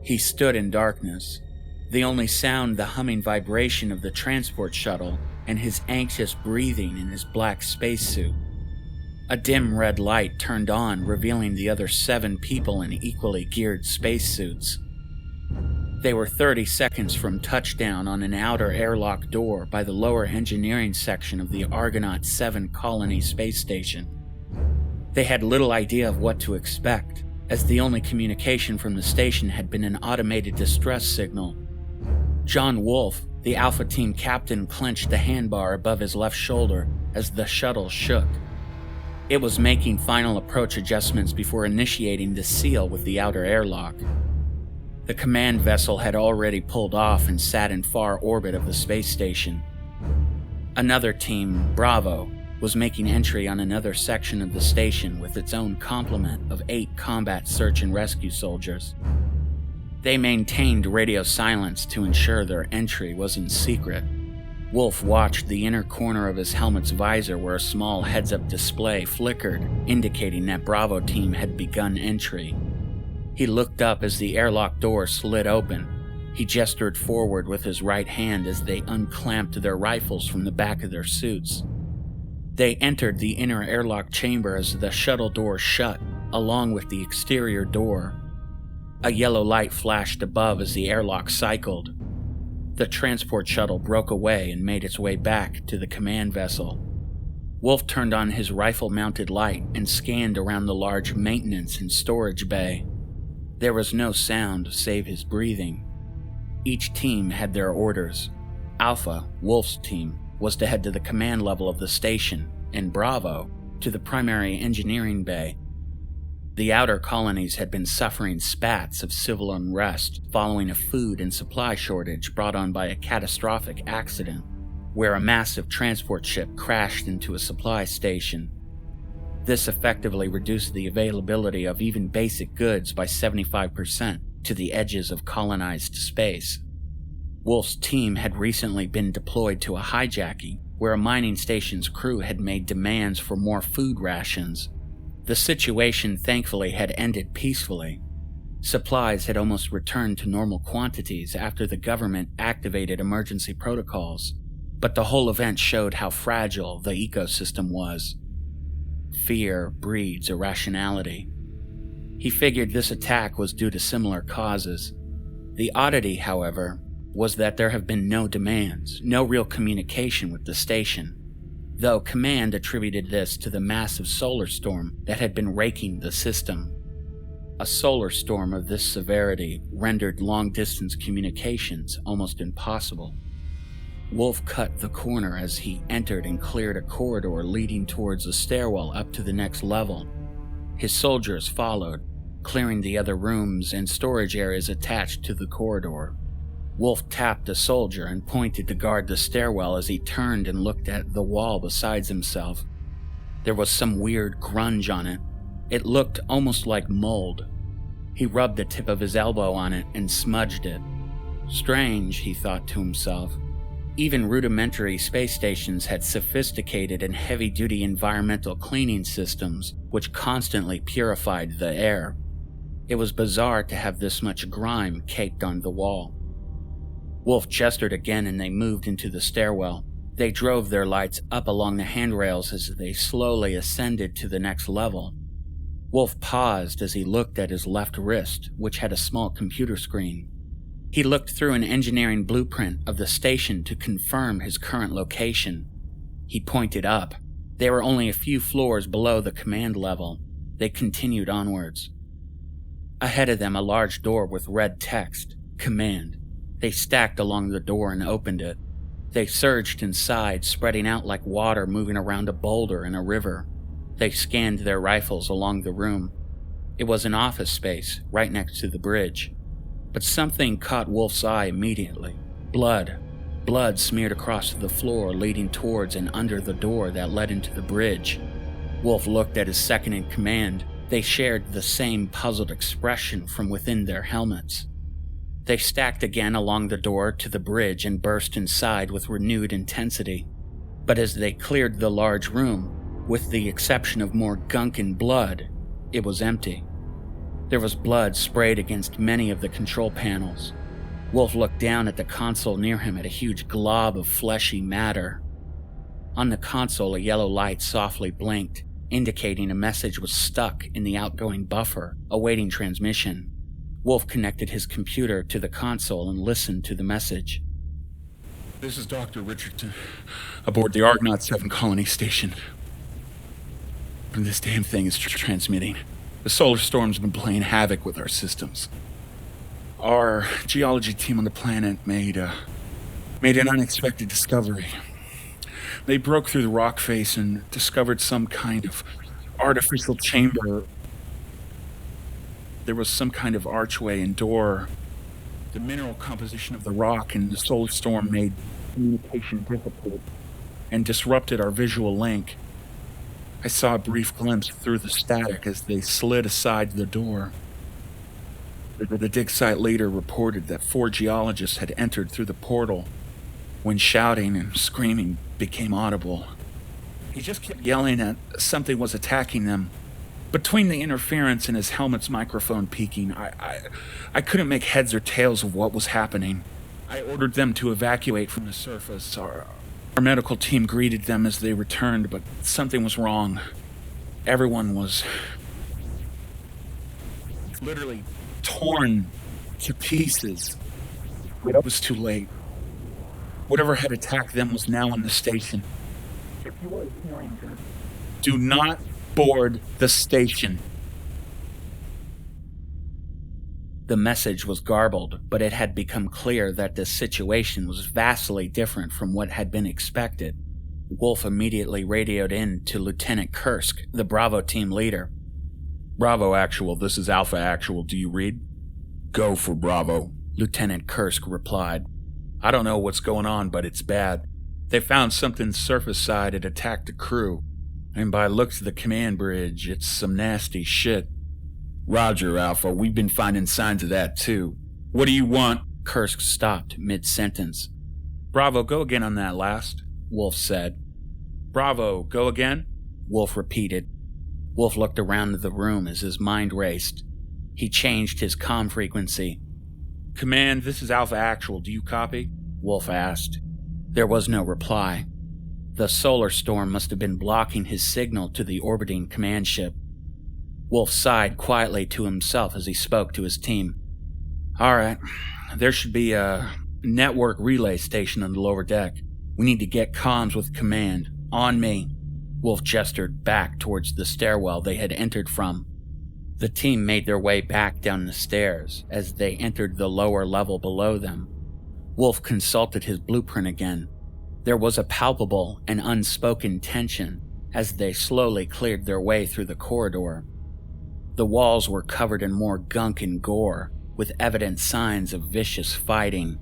He stood in darkness, the only sound the humming vibration of the transport shuttle and his anxious breathing in his black spacesuit. A dim red light turned on, revealing the other 7 people in equally geared spacesuits. They were 30 seconds from touchdown on an outer airlock door by the lower engineering section of the Argonaut 7 colony space station. They had little idea of what to expect, as the only communication from the station had been an automated distress signal. John Wolfe, the Alpha Team captain, clenched the handbar above his left shoulder as the shuttle shook. It was making final approach adjustments before initiating the seal with the outer airlock. The command vessel had already pulled off and sat in far orbit of the space station. Another team, Bravo, was making entry on another section of the station with its own complement of 8 combat search and rescue soldiers. They maintained radio silence to ensure their entry was in secret. Wolfe watched the inner corner of his helmet's visor where a small heads-up display flickered, indicating that Bravo team had begun entry. He looked up as the airlock door slid open. He gestured forward with his right hand as they unclamped their rifles from the back of their suits. They entered the inner airlock chamber as the shuttle door shut, along with the exterior door. A yellow light flashed above as the airlock cycled. The transport shuttle broke away and made its way back to the command vessel. Wolfe turned on his rifle-mounted light and scanned around the large maintenance and storage bay. There was no sound save his breathing. Each team had their orders. Alpha, Wolfe's team, was to head to the command level of the station, and Bravo, to the primary engineering bay. The outer colonies had been suffering spats of civil unrest following a food and supply shortage brought on by a catastrophic accident, where a massive transport ship crashed into a supply station. This effectively reduced the availability of even basic goods by 75% to the edges of colonized space. Wolfe's team had recently been deployed to a hijacking, where a mining station's crew had made demands for more food rations. The situation thankfully had ended peacefully. Supplies had almost returned to normal quantities after the government activated emergency protocols, but the whole event showed how fragile the ecosystem was. Fear breeds irrationality. He figured this attack was due to similar causes. The oddity, however, was that there have been no demands, no real communication with the station, though Command attributed this to the massive solar storm that had been raking the system. A solar storm of this severity rendered long-distance communications almost impossible. Wolfe cut the corner as he entered and cleared a corridor leading towards a stairwell up to the next level. His soldiers followed, clearing the other rooms and storage areas attached to the corridor. Wolfe tapped a soldier and pointed to guard the stairwell as he turned and looked at the wall beside himself. There was some weird grunge on it. It looked almost like mold. He rubbed the tip of his elbow on it and smudged it. Strange, he thought to himself. Even rudimentary space stations had sophisticated and heavy-duty environmental cleaning systems which constantly purified the air. It was bizarre to have this much grime caked on the wall. Wolfe gestured again and they moved into the stairwell. They drove their lights up along the handrails as they slowly ascended to the next level. Wolfe paused as he looked at his left wrist, which had a small computer screen. He looked through an engineering blueprint of the station to confirm his current location. He pointed up. They were only a few floors below the command level. They continued onwards. Ahead of them, a large door with red text, Command. They stacked along the door and opened it. They surged inside, spreading out like water moving around a boulder in a river. They scanned their rifles along the room. It was an office space, right next to the bridge. But something caught Wolfe's eye immediately. Blood. Blood smeared across the floor, leading towards and under the door that led into the bridge. Wolfe looked at his second-in-command. They shared the same puzzled expression from within their helmets. They stacked again along the door to the bridge and burst inside with renewed intensity. But as they cleared the large room, with the exception of more gunk and blood, it was empty. There was blood sprayed against many of the control panels. Wolfe looked down at the console near him at a huge glob of fleshy matter. On the console, a yellow light softly blinked, indicating a message was stuck in the outgoing buffer, awaiting transmission. Wolfe connected his computer to the console and listened to the message. This is Dr. Richardson, aboard the Argonaut 7 colony station. This damn thing is transmitting. The solar storm's been playing havoc with our systems. Our geology team on the planet made an unexpected discovery. They broke through the rock face and discovered some kind of artificial chamber. There was some kind of archway and door. The mineral composition of the rock and the solar storm made communication difficult and disrupted our visual link. I saw a brief glimpse through the static as they slid aside the door. The dig site leader reported that 4 geologists had entered through the portal when shouting and screaming became audible. He just kept yelling that something was attacking them. Between the interference and his helmet's microphone peaking, I couldn't make heads or tails of what was happening. I ordered them to evacuate from the surface. Our medical team greeted them as they returned, but something was wrong. Everyone was literally torn to pieces. It was too late. Whatever had attacked them was now on the station. If you are hearing this, do not board the station. The message was garbled, but it had become clear that the situation was vastly different from what had been expected. Wolfe immediately radioed in to Lieutenant Kursk, the Bravo team leader. Bravo Actual, this is Alpha Actual, do you read? Go for Bravo, Lieutenant Kursk replied. I don't know what's going on, but it's bad. They found something surface side had attacked the crew, and by looks of the command bridge, it's some nasty shit. Roger, Alpha, we've been finding signs of that too. What do you want? Kursk stopped mid-sentence. Bravo, go again on that last, Wolfe said. Bravo, go again? Wolfe repeated. Wolfe looked around the room as his mind raced. He changed his comm frequency. Command, this is Alpha Actual, do you copy? Wolfe asked. There was no reply. The solar storm must have been blocking his signal to the orbiting command ship. Wolfe sighed quietly to himself as he spoke to his team. All right, there should be a network relay station on the lower deck. We need to get comms with command. On me. Wolfe gestured back towards the stairwell they had entered from. The team made their way back down the stairs as they entered the lower level below them. Wolfe consulted his blueprint again. There was a palpable and unspoken tension as they slowly cleared their way through the corridor. The walls were covered in more gunk and gore, with evident signs of vicious fighting.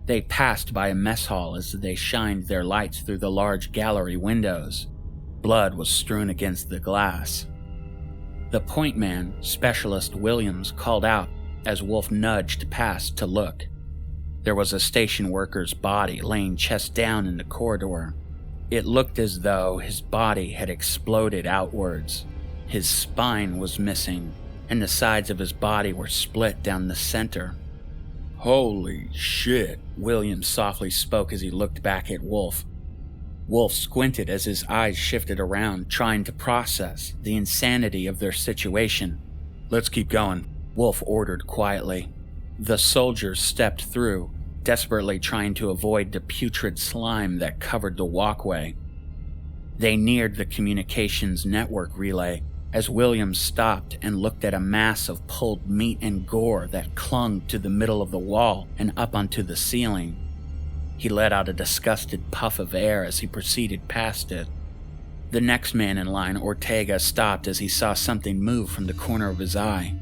They passed by a mess hall as they shined their lights through the large gallery windows. Blood was strewn against the glass. The point man, Specialist Williams, called out as Wolfe nudged past to look. There was a station worker's body laying chest down in the corridor. It looked as though his body had exploded outwards. His spine was missing, and the sides of his body were split down the center. Holy shit, Williams softly spoke as he looked back at Wolfe. Wolfe squinted as his eyes shifted around, trying to process the insanity of their situation. Let's keep going, Wolfe ordered quietly. The soldiers stepped through, desperately trying to avoid the putrid slime that covered the walkway. They neared the communications network relay as Williams stopped and looked at a mass of pulled meat and gore that clung to the middle of the wall and up onto the ceiling. He let out a disgusted puff of air as he proceeded past it. The next man in line, Ortega, stopped as he saw something move from the corner of his eye.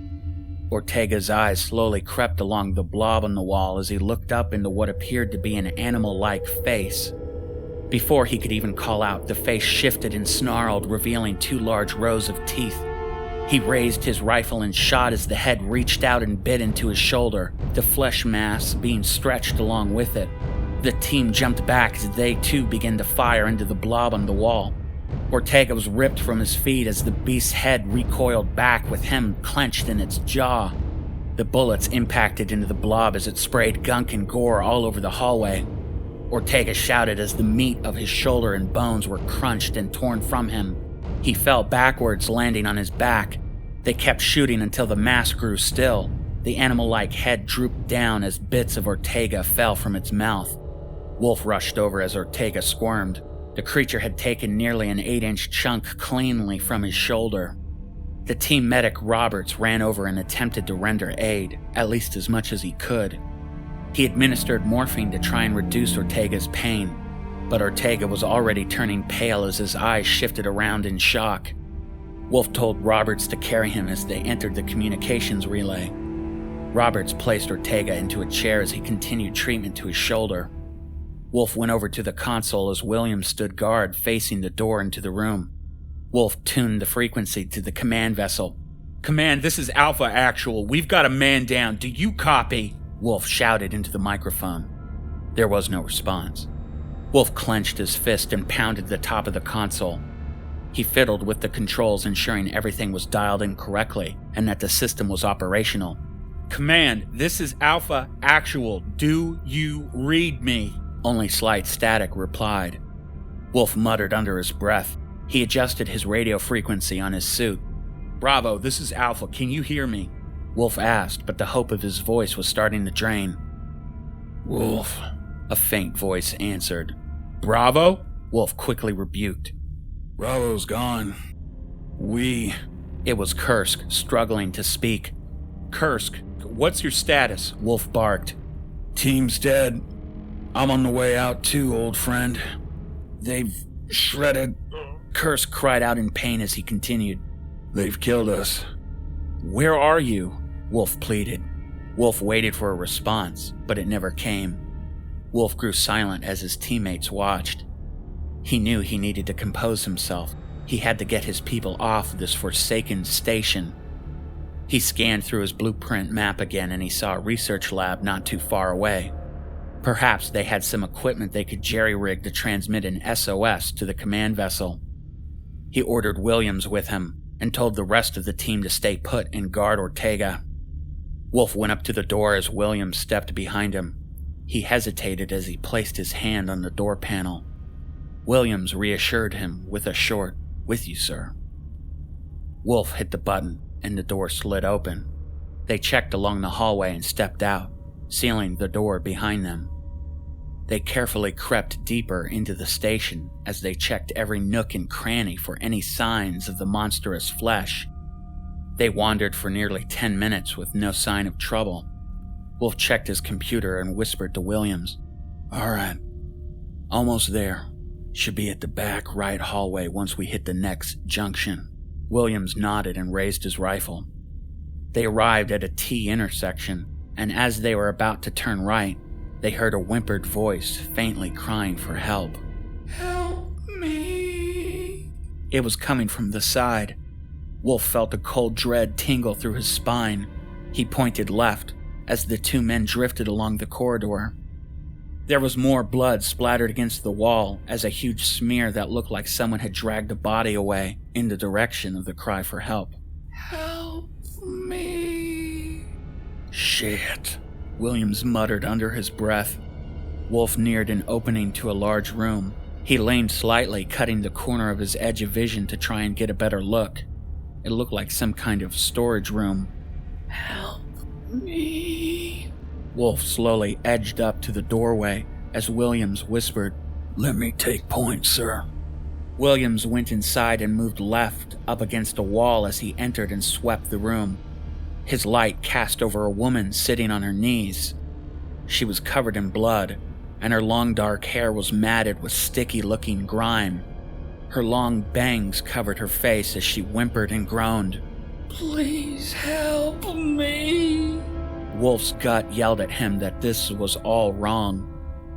Ortega's eyes slowly crept along the blob on the wall as he looked up into what appeared to be an animal-like face. Before he could even call out, the face shifted and snarled, revealing 2 large rows of teeth. He raised his rifle and shot as the head reached out and bit into his shoulder, the flesh mass being stretched along with it. The team jumped back as they too began to fire into the blob on the wall. Ortega was ripped from his feet as the beast's head recoiled back with him clenched in its jaw. The bullets impacted into the blob as it sprayed gunk and gore all over the hallway. Ortega shouted as the meat of his shoulder and bones were crunched and torn from him. He fell backwards, landing on his back. They kept shooting until the mass grew still. The animal-like head drooped down as bits of Ortega fell from its mouth. Wolfe rushed over as Ortega squirmed. The creature had taken nearly an 8-inch chunk cleanly from his shoulder. The team medic Roberts ran over and attempted to render aid, at least as much as he could. He administered morphine to try and reduce Ortega's pain, but Ortega was already turning pale as his eyes shifted around in shock. Wolfe told Roberts to carry him as they entered the communications relay. Roberts placed Ortega into a chair as he continued treatment to his shoulder. Wolfe went over to the console as Williams stood guard facing the door into the room. Wolfe tuned the frequency to the command vessel. "Command, this is Alpha Actual. We've got a man down. Do you copy?" Wolfe shouted into the microphone. There was no response. Wolfe clenched his fist and pounded the top of the console. He fiddled with the controls, ensuring everything was dialed in correctly and that the system was operational. "Command, this is Alpha Actual. Do you read me?" Only slight static replied. Wolfe muttered under his breath. He adjusted his radio frequency on his suit. "Bravo, this is Alpha. Can you hear me?" Wolfe asked, but the hope of his voice was starting to drain. "Wolfe," a faint voice answered. "Bravo?" Wolfe quickly rebuked. "Bravo's gone. It was Kursk, struggling to speak. "Kursk, what's your status?" Wolfe barked. "Team's dead. I'm on the way out too, old friend. They've shredded..." Kursk cried out in pain as he continued. "They've killed us." "Where are you?" Wolfe pleaded. Wolfe waited for a response, but it never came. Wolfe grew silent as his teammates watched. He knew he needed to compose himself. He had to get his people off this forsaken station. He scanned through his blueprint map again and he saw a research lab not too far away. Perhaps they had some equipment they could jerry-rig to transmit an SOS to the command vessel. He ordered Williams with him and told the rest of the team to stay put and guard Ortega. Wolfe went up to the door as Williams stepped behind him. He hesitated as he placed his hand on the door panel. Williams reassured him with a short, "With you, sir." Wolfe hit the button and the door slid open. They checked along the hallway and stepped out, sealing the door behind them. They carefully crept deeper into the station as they checked every nook and cranny for any signs of the monstrous flesh. They wandered for nearly 10 minutes with no sign of trouble. Wolfe checked his computer and whispered to Williams, "All right, almost there. Should be at the back right hallway once we hit the next junction." Williams nodded and raised his rifle. They arrived at a T intersection, and as they were about to turn right, they heard a whimpered voice faintly crying for help. "Help me." It was coming from the side. Wolfe felt a cold dread tingle through his spine. He pointed left as the two men drifted along the corridor. There was more blood splattered against the wall as a huge smear that looked like someone had dragged a body away in the direction of the cry for help. "Help me." "Shit," Williams muttered under his breath. Wolfe neared an opening to a large room. He leaned slightly, cutting the corner of his edge of vision to try and get a better look. It looked like some kind of storage room. "Help me." Wolfe slowly edged up to the doorway as Williams whispered, "Let me take point, sir." Williams went inside and moved left up against a wall as he entered and swept the room. His light cast over a woman sitting on her knees. She was covered in blood, and her long dark hair was matted with sticky-looking grime. Her long bangs covered her face as she whimpered and groaned. "Please help me." Wolfe's gut yelled at him that this was all wrong.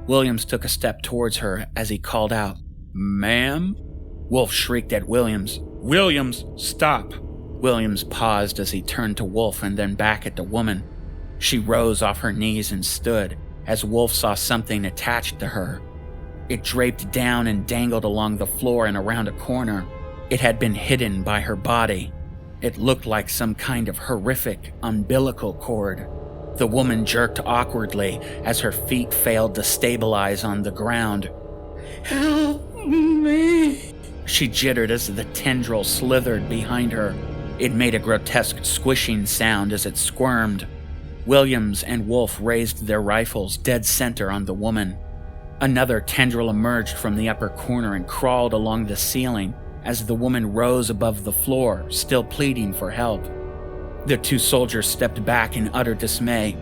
Williams took a step towards her as he called out, "Ma'am?" Wolfe shrieked at Williams, "Williams, stop!" Williams paused as he turned to Wolfe and then back at the woman. She rose off her knees and stood as Wolfe saw something attached to her. It draped down and dangled along the floor and around a corner. It had been hidden by her body. It looked like some kind of horrific umbilical cord. The woman jerked awkwardly as her feet failed to stabilize on the ground. "Help me," she jittered as the tendril slithered behind her. It made a grotesque squishing sound as it squirmed. Williams and Wolfe raised their rifles dead center on the woman. Another tendril emerged from the upper corner and crawled along the ceiling as the woman rose above the floor, still pleading for help. The two soldiers stepped back in utter dismay.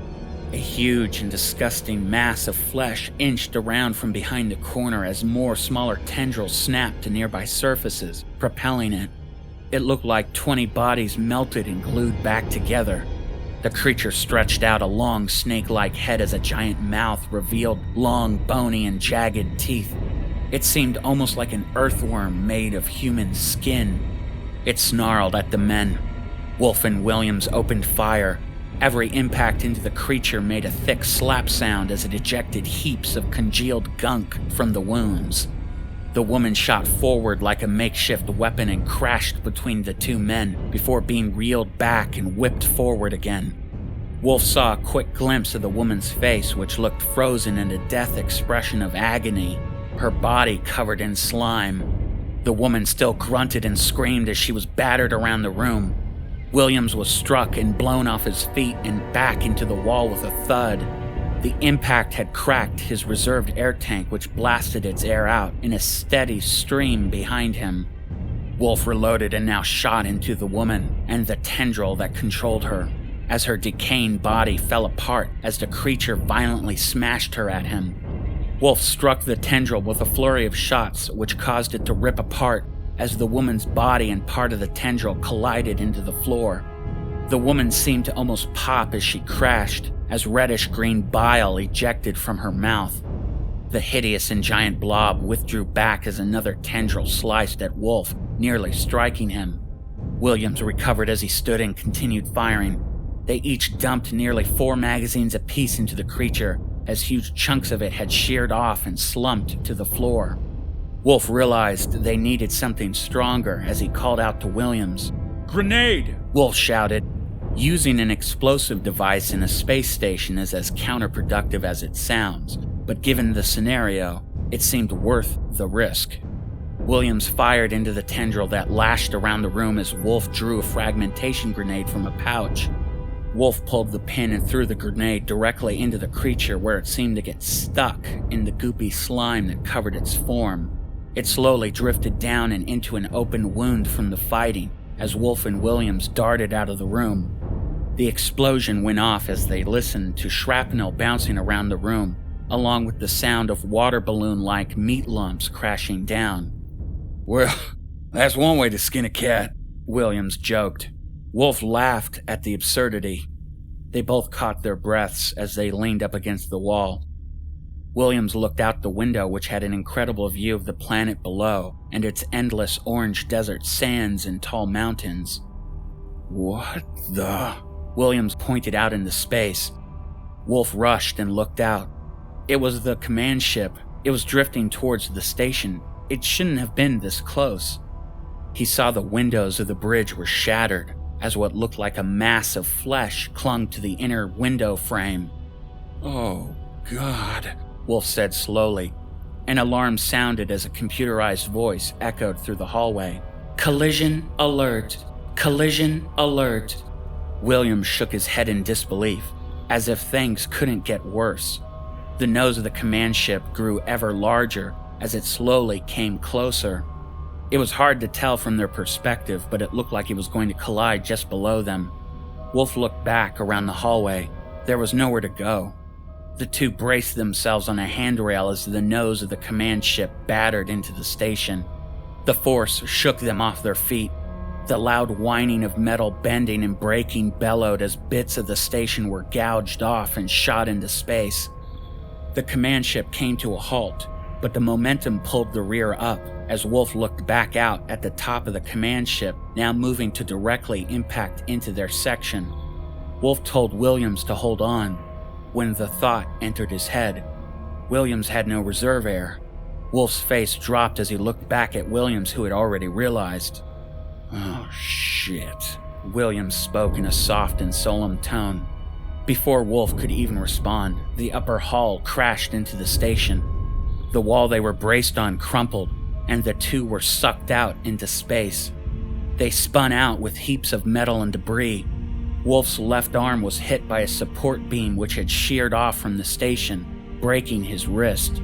A huge and disgusting mass of flesh inched around from behind the corner as more smaller tendrils snapped to nearby surfaces, propelling it. It looked like 20 bodies melted and glued back together. The creature stretched out a long snake-like head as a giant mouth revealed long, bony, and jagged teeth. It seemed almost like an earthworm made of human skin. It snarled at the men. Wolfe and Williams opened fire. Every impact into the creature made a thick slap sound as it ejected heaps of congealed gunk from the wounds. The woman shot forward like a makeshift weapon and crashed between the two men before being reeled back and whipped forward again. Wolfe saw a quick glimpse of the woman's face, which looked frozen in a death expression of agony, her body covered in slime. The woman still grunted and screamed as she was battered around the room. Williams was struck and blown off his feet and back into the wall with a thud. The impact had cracked his reserved air tank, which blasted its air out in a steady stream behind him. Wolfe reloaded and now shot into the woman and the tendril that controlled her, as her decaying body fell apart as the creature violently smashed her at him. Wolfe struck the tendril with a flurry of shots, which caused it to rip apart as the woman's body and part of the tendril collided into the floor. The woman seemed to almost pop as she crashed, as reddish-green bile ejected from her mouth. The hideous and giant blob withdrew back as another tendril sliced at Wolfe, nearly striking him. Williams recovered as he stood and continued firing. They each dumped nearly 4 magazines apiece into the creature, as huge chunks of it had sheared off and slumped to the floor. Wolfe realized they needed something stronger as he called out to Williams. "Grenade!" Wolfe shouted. Using an explosive device in a space station is as counterproductive as it sounds, but given the scenario, it seemed worth the risk. Williams fired into the tendril that lashed around the room as Wolfe drew a fragmentation grenade from a pouch. Wolfe pulled the pin and threw the grenade directly into the creature, where it seemed to get stuck in the goopy slime that covered its form. It slowly drifted down and into an open wound from the fighting as Wolfe and Williams darted out of the room. The explosion went off as they listened to shrapnel bouncing around the room, along with the sound of water balloon-like meat lumps crashing down. "Well, that's one way to skin a cat," Williams joked. Wolfe laughed at the absurdity. They both caught their breaths as they leaned up against the wall. Williams looked out the window, which had an incredible view of the planet below and its endless orange desert sands and tall mountains. "What the?" Williams pointed out into space. Wolfe rushed and looked out. It was the command ship. It was drifting towards the station. It shouldn't have been this close. He saw the windows of the bridge were shattered, as what looked like a mass of flesh clung to the inner window frame. "Oh, God," Wolfe said slowly. An alarm sounded as a computerized voice echoed through the hallway. "Collision alert! Collision alert!" Williams shook his head in disbelief, as if things couldn't get worse. The nose of the command ship grew ever larger as it slowly came closer. It was hard to tell from their perspective, but it looked like it was going to collide just below them. Wolfe looked back around the hallway. There was nowhere to go. The two braced themselves on a handrail as the nose of the command ship battered into the station. The force shook them off their feet. The loud whining of metal bending and breaking bellowed as bits of the station were gouged off and shot into space. The command ship came to a halt, but the momentum pulled the rear up as Wolfe looked back out at the top of the command ship, now moving to directly impact into their section. Wolfe told Williams to hold on. When the thought entered his head, Williams had no reserve air. Wolfe's face dropped as he looked back at Williams, who had already realized. "Oh, shit," Williams spoke in a soft and solemn tone. Before Wolfe could even respond, the upper hull crashed into the station. The wall they were braced on crumpled, and the two were sucked out into space. They spun out with heaps of metal and debris. Wolfe's left arm was hit by a support beam which had sheared off from the station, breaking his wrist.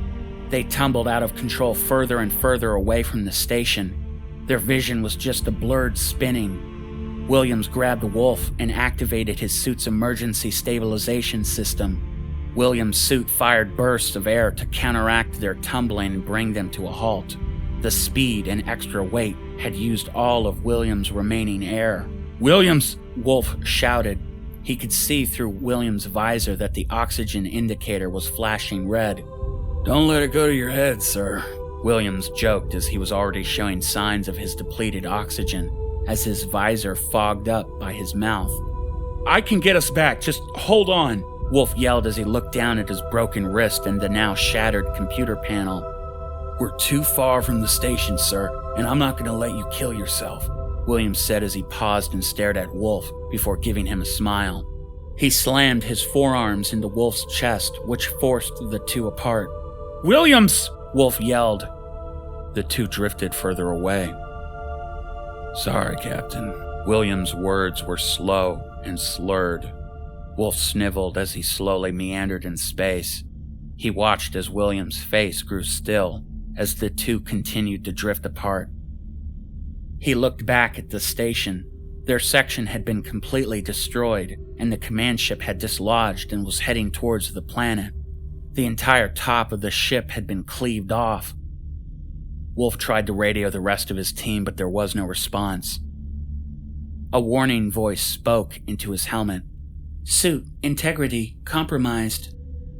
They tumbled out of control further and further away from the station. Their vision was just a blurred spinning. Williams grabbed Wolfe and activated his suit's emergency stabilization system. Williams' suit fired bursts of air to counteract their tumbling and bring them to a halt. The speed and extra weight had used all of Williams' remaining air. "Williams!" Wolfe shouted. He could see through Williams' visor that the oxygen indicator was flashing red. "Don't let it go to your head, sir," Williams joked as he was already showing signs of his depleted oxygen as his visor fogged up by his mouth. "I can get us back, just hold on," Wolfe yelled as he looked down at his broken wrist and the now shattered computer panel. "We're too far from the station, sir, and I'm not going to let you kill yourself," Williams said as he paused and stared at Wolfe before giving him a smile. He slammed his forearms into Wolfe's chest, which forced the two apart. "Williams!" Wolfe yelled. The two drifted further away. "Sorry, Captain." Williams' words were slow and slurred. Wolfe sniveled as he slowly meandered in space. He watched as Williams' face grew still as the two continued to drift apart. He looked back at the station. Their section had been completely destroyed, and the command ship had dislodged and was heading towards the planet. The entire top of the ship had been cleaved off. Wolfe tried to radio the rest of his team, but there was no response. A warning voice spoke into his helmet. "Suit integrity compromised."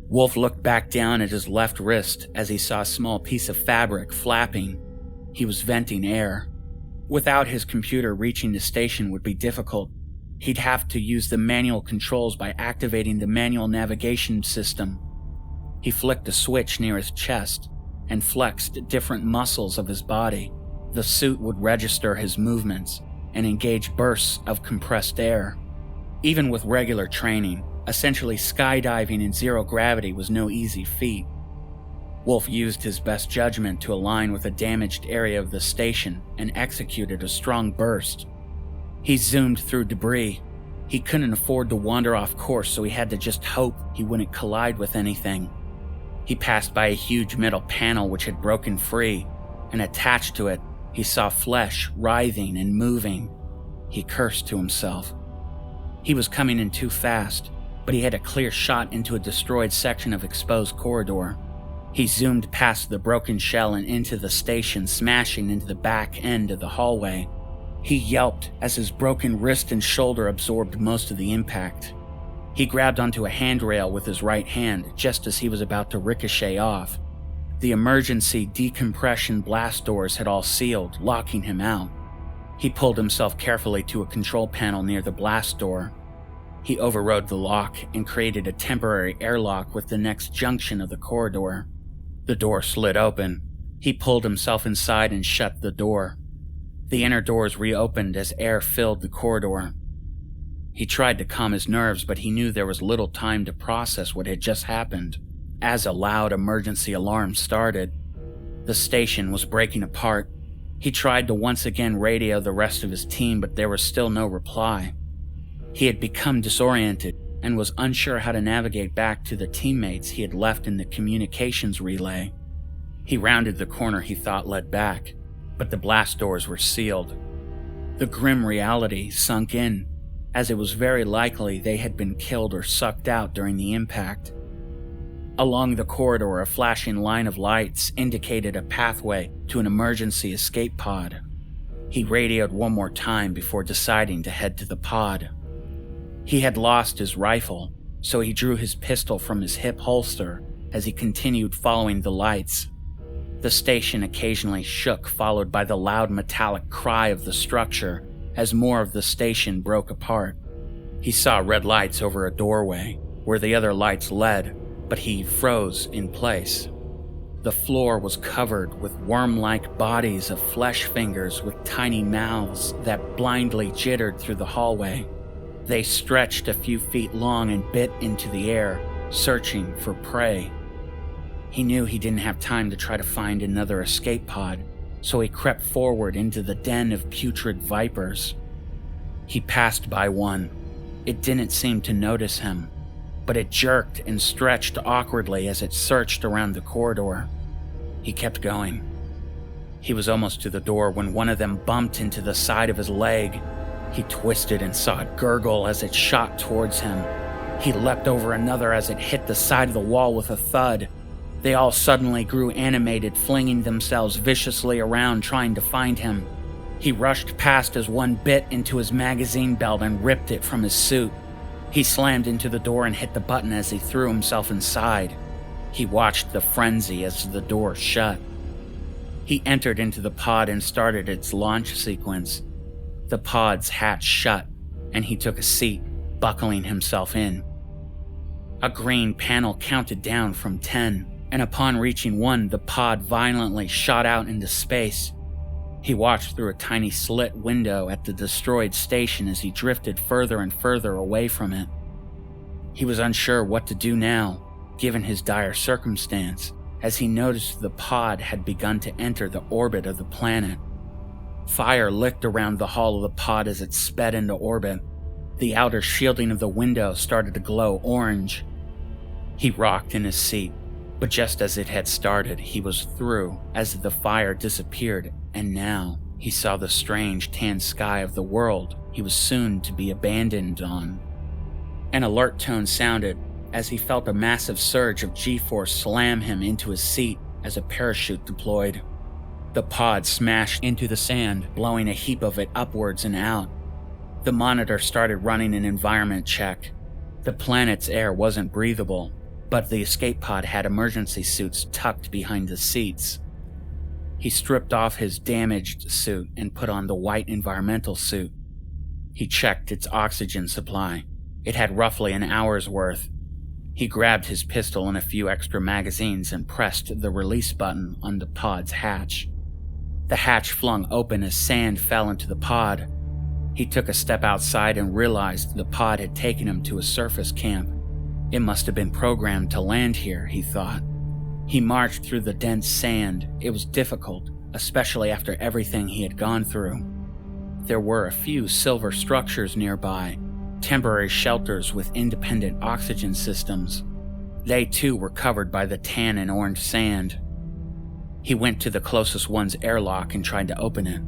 Wolfe looked back down at his left wrist as he saw a small piece of fabric flapping. He was venting air. Without his computer, reaching the station would be difficult. He'd have to use the manual controls by activating the manual navigation system. He flicked a switch near his chest and flexed different muscles of his body. The suit would register his movements and engage bursts of compressed air. Even with regular training, essentially skydiving in zero gravity was no easy feat. Wolfe used his best judgment to align with a damaged area of the station and executed a strong burst. He zoomed through debris. He couldn't afford to wander off course, so he had to just hope he wouldn't collide with anything. He passed by a huge metal panel which had broken free, and attached to it, he saw flesh writhing and moving. He cursed to himself. He was coming in too fast, but he had a clear shot into a destroyed section of exposed corridor. He zoomed past the broken shell and into the station, smashing into the back end of the hallway. He yelped as his broken wrist and shoulder absorbed most of the impact. He grabbed onto a handrail with his right hand just as he was about to ricochet off. The emergency decompression blast doors had all sealed, locking him out. He pulled himself carefully to a control panel near the blast door. He overrode the lock and created a temporary airlock with the next junction of the corridor. The door slid open. He pulled himself inside and shut the door. The inner doors reopened as air filled the corridor. He tried to calm his nerves, but he knew there was little time to process what had just happened. As a loud emergency alarm started, the station was breaking apart. He tried to once again radio the rest of his team, but there was still no reply. He had become disoriented and was unsure how to navigate back to the teammates he had left in the communications relay. He rounded the corner he thought led back, but the blast doors were sealed. The grim reality sunk in, as it was very likely they had been killed or sucked out during the impact. Along the corridor, a flashing line of lights indicated a pathway to an emergency escape pod. He radioed one more time before deciding to head to the pod. He had lost his rifle, so he drew his pistol from his hip holster as he continued following the lights. The station occasionally shook, followed by the loud metallic cry of the structure as more of the station broke apart. He saw red lights over a doorway where the other lights led, but he froze in place. The floor was covered with worm-like bodies of flesh fingers with tiny mouths that blindly jittered through the hallway. They stretched a few feet long and bit into the air, searching for prey. He knew he didn't have time to try to find another escape pod, so he crept forward into the den of putrid vipers. He passed by one. It didn't seem to notice him, but it jerked and stretched awkwardly as it searched around the corridor. He kept going. He was almost to the door when one of them bumped into the side of his leg. He twisted and saw it gurgle as it shot towards him. He leapt over another as it hit the side of the wall with a thud. They all suddenly grew animated, flinging themselves viciously around trying to find him. He rushed past as one bit into his magazine belt and ripped it from his suit. He slammed into the door and hit the button as he threw himself inside. He watched the frenzy as the door shut. He entered into the pod and started its launch sequence. The pod's hatch shut, and he took a seat, buckling himself in. A green panel counted down from 10, and upon reaching 1, the pod violently shot out into space. He watched through a tiny slit window at the destroyed station as he drifted further and further away from it. He was unsure what to do now, given his dire circumstance, as he noticed the pod had begun to enter the orbit of the planet. Fire licked around the hull of the pod as it sped into orbit. The outer shielding of the window started to glow orange. He rocked in his seat, but just as it had started, he was through as the fire disappeared, and now he saw the strange tan sky of the world he was soon to be abandoned on. An alert tone sounded as he felt a massive surge of G-force slam him into his seat as a parachute deployed. The pod smashed into the sand, blowing a heap of it upwards and out. The monitor started running an environment check. The planet's air wasn't breathable, but the escape pod had emergency suits tucked behind the seats. He stripped off his damaged suit and put on the white environmental suit. He checked its oxygen supply. It had roughly an hour's worth. He grabbed his pistol and a few extra magazines and pressed the release button on the pod's hatch. The hatch flung open as sand fell into the pod. He took a step outside and realized the pod had taken him to a surface camp. It must have been programmed to land here, he thought. He marched through the dense sand. It was difficult, especially after everything he had gone through. There were a few silver structures nearby, temporary shelters with independent oxygen systems. They too were covered by the tan and orange sand. He went to the closest one's airlock and tried to open it.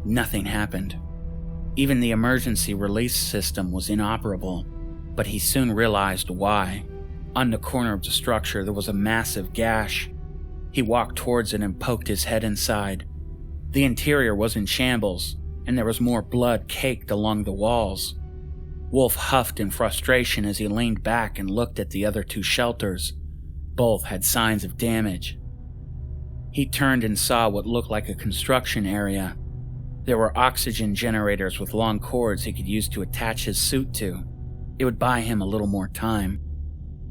Nothing happened. Even the emergency release system was inoperable, but he soon realized why. On the corner of the structure there was a massive gash. He walked towards it and poked his head inside. The interior was in shambles, and there was more blood caked along the walls. Wolfe huffed in frustration as he leaned back and looked at the other two shelters. Both had signs of damage. He turned and saw what looked like a construction area. There were oxygen generators with long cords he could use to attach his suit to. It would buy him a little more time.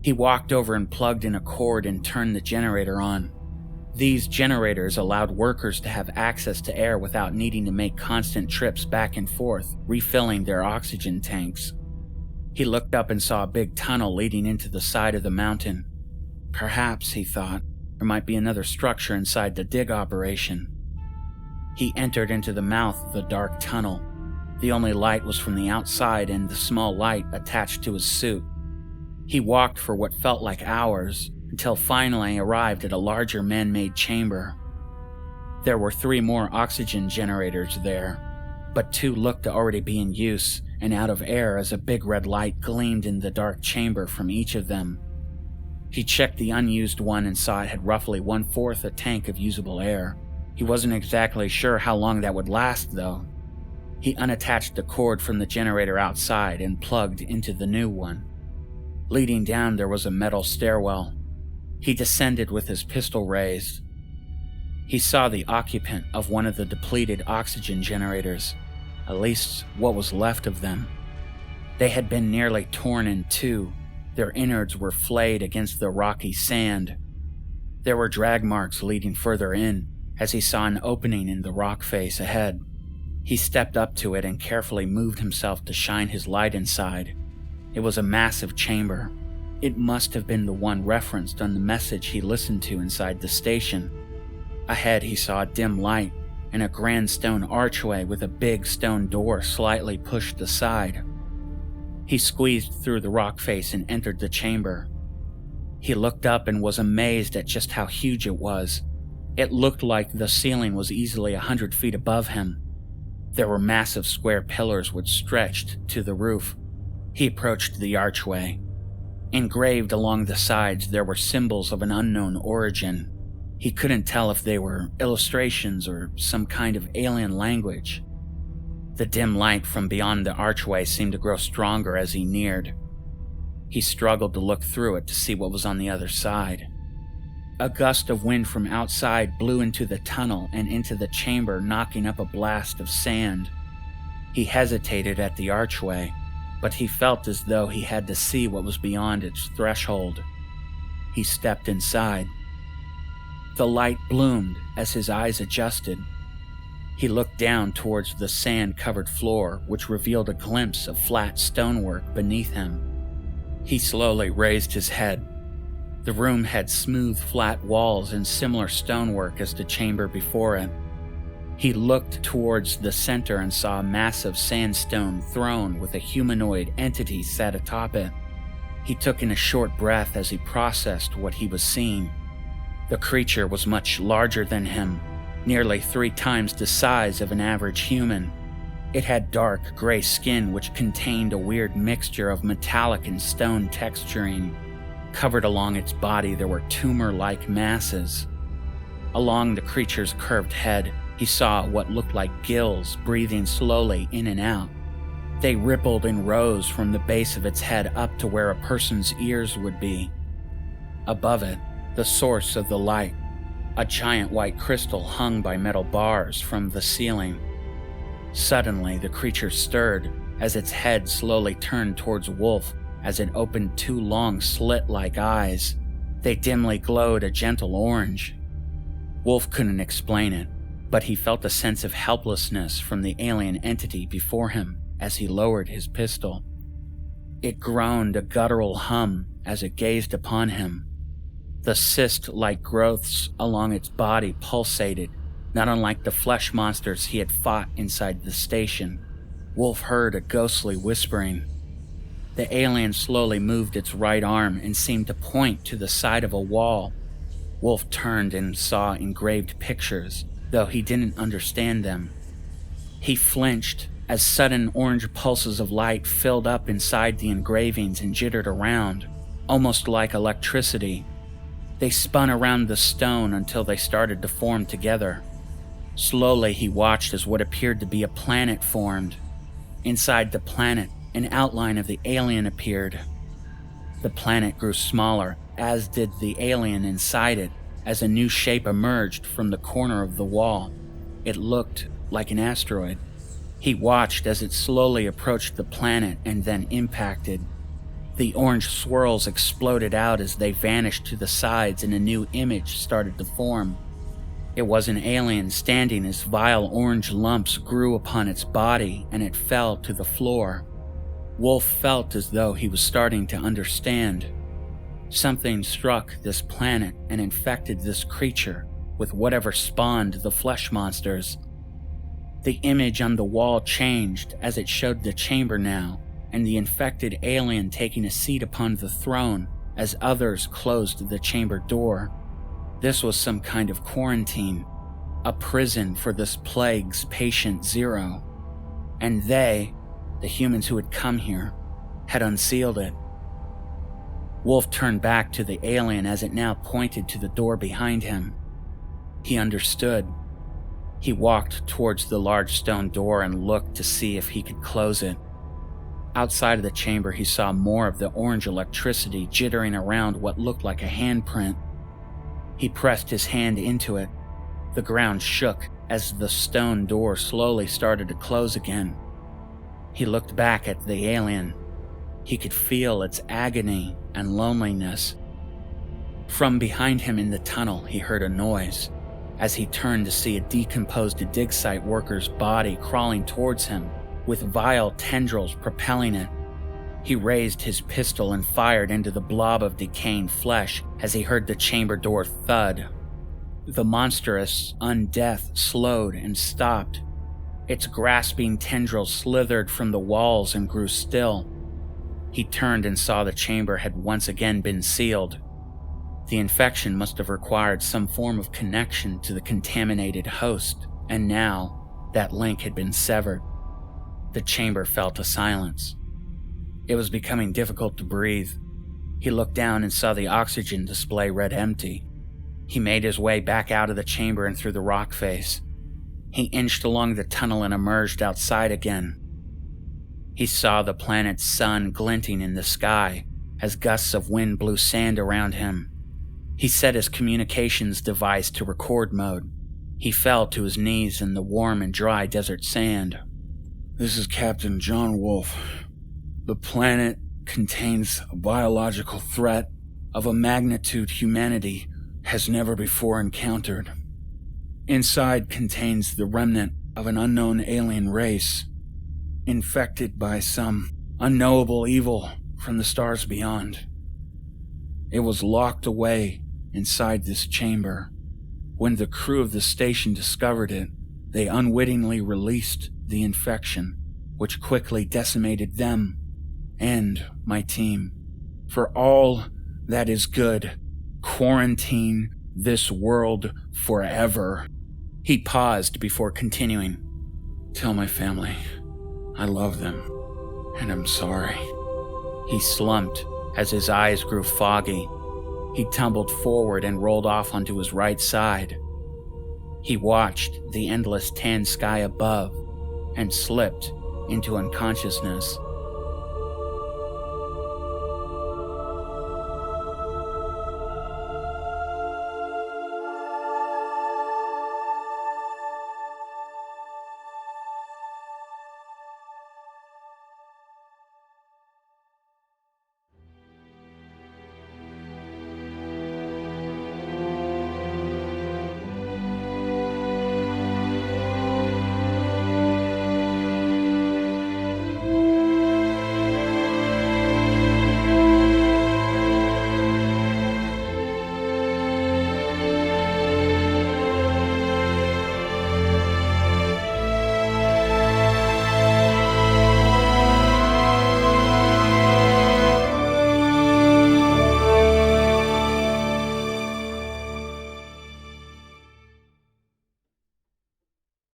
He walked over and plugged in a cord and turned the generator on. These generators allowed workers to have access to air without needing to make constant trips back and forth, refilling their oxygen tanks. He looked up and saw a big tunnel leading into the side of the mountain. Perhaps, he thought, there might be another structure inside the dig operation. He entered into the mouth of the dark tunnel. The only light was from the outside and the small light attached to his suit. He walked for what felt like hours, until finally arrived at a larger man-made chamber. There were 3 more oxygen generators there, but 2 looked to already be in use and out of air as a big red light gleamed in the dark chamber from each of them. He checked the unused one and saw it had roughly 1/4 a tank of usable air. He wasn't exactly sure how long that would last, though. He unattached the cord from the generator outside and plugged into the new one. Leading down there was a metal stairwell. He descended with his pistol raised. He saw the occupant of one of the depleted oxygen generators, at least what was left of them. They had been nearly torn in two. Their innards were flayed against the rocky sand. There were drag marks leading further in, as he saw an opening in the rock face ahead. He stepped up to it and carefully moved himself to shine his light inside. It was a massive chamber. It must have been the one referenced on the message he listened to inside the station. Ahead he saw a dim light and a grand stone archway with a big stone door slightly pushed aside. He squeezed through the rock face and entered the chamber. He looked up and was amazed at just how huge it was. It looked like the ceiling was easily 100 feet above him. There were massive square pillars which stretched to the roof. He approached the archway. Engraved along the sides there were symbols of an unknown origin. He couldn't tell if they were illustrations or some kind of alien language. The dim light from beyond the archway seemed to grow stronger as he neared. He struggled to look through it to see what was on the other side. A gust of wind from outside blew into the tunnel and into the chamber, knocking up a blast of sand. He hesitated at the archway, but he felt as though he had to see what was beyond its threshold. He stepped inside. The light bloomed as his eyes adjusted. He looked down towards the sand-covered floor, which revealed a glimpse of flat stonework beneath him. He slowly raised his head. The room had smooth, flat walls and similar stonework as the chamber before it. He looked towards the center and saw a massive sandstone throne with a humanoid entity set atop it. He took in a short breath as he processed what he was seeing. The creature was much larger than him, nearly 3 times the size of an average human. It had dark gray skin which contained a weird mixture of metallic and stone texturing. Covered along its body there were tumor-like masses. Along the creature's curved head, he saw what looked like gills breathing slowly in and out. They rippled in rows from the base of its head up to where a person's ears would be. Above it, the source of the light, a giant white crystal hung by metal bars from the ceiling. Suddenly, the creature stirred as its head slowly turned towards Wolfe as it opened 2 long slit-like eyes. They dimly glowed a gentle orange. Wolfe couldn't explain it, but he felt a sense of helplessness from the alien entity before him as he lowered his pistol. It groaned a guttural hum as it gazed upon him. The cyst-like growths along its body pulsated, not unlike the flesh monsters he had fought inside the station. Wolfe heard a ghostly whispering. The alien slowly moved its right arm and seemed to point to the side of a wall. Wolfe turned and saw engraved pictures, though he didn't understand them. He flinched as sudden orange pulses of light filled up inside the engravings and jittered around, almost like electricity. They spun around the stone until they started to form together. Slowly he watched as what appeared to be a planet formed. Inside the planet, an outline of the alien appeared. The planet grew smaller, as did the alien inside it, as a new shape emerged from the corner of the wall. It looked like an asteroid. He watched as it slowly approached the planet and then impacted. The orange swirls exploded out as they vanished to the sides and a new image started to form. It was an alien standing as vile orange lumps grew upon its body and it fell to the floor. Wolfe felt as though he was starting to understand. Something struck this planet and infected this creature with whatever spawned the flesh monsters. The image on the wall changed as it showed the chamber now, and the infected alien taking a seat upon the throne as others closed the chamber door. This was some kind of quarantine, a prison for this plague's patient zero. And they, the humans who had come here, had unsealed it. Wolfe turned back to the alien as it now pointed to the door behind him. He understood. He walked towards the large stone door and looked to see if he could close it. Outside of the chamber, he saw more of the orange electricity jittering around what looked like a handprint. He pressed his hand into it. The ground shook as the stone door slowly started to close again. He looked back at the alien. He could feel its agony and loneliness. From behind him in the tunnel, he heard a noise as he turned to see a decomposed dig site worker's body crawling towards him, with vile tendrils propelling it. He raised his pistol and fired into the blob of decaying flesh as he heard the chamber door thud. The monstrous undeath slowed and stopped. Its grasping tendrils slithered from the walls and grew still. He turned and saw the chamber had once again been sealed. The infection must have required some form of connection to the contaminated host, and now that link had been severed. The chamber fell to silence. It was becoming difficult to breathe. He looked down and saw the oxygen display read empty. He made his way back out of the chamber and through the rock face. He inched along the tunnel and emerged outside again. He saw the planet's sun glinting in the sky as gusts of wind blew sand around him. He set his communications device to record mode. He fell to his knees in the warm and dry desert sand. This is Captain John Wolfe. The planet contains a biological threat of a magnitude humanity has never before encountered. Inside contains the remnant of an unknown alien race, infected by some unknowable evil from the stars beyond. It was locked away inside this chamber. When the crew of the station discovered it, they unwittingly released the infection, which quickly decimated them and my team. For all that is good, quarantine this world forever. He paused before continuing. Tell my family I love them, and I'm sorry. He slumped as his eyes grew foggy. He tumbled forward and rolled off onto his right side. He watched the endless tan sky above and slipped into unconsciousness.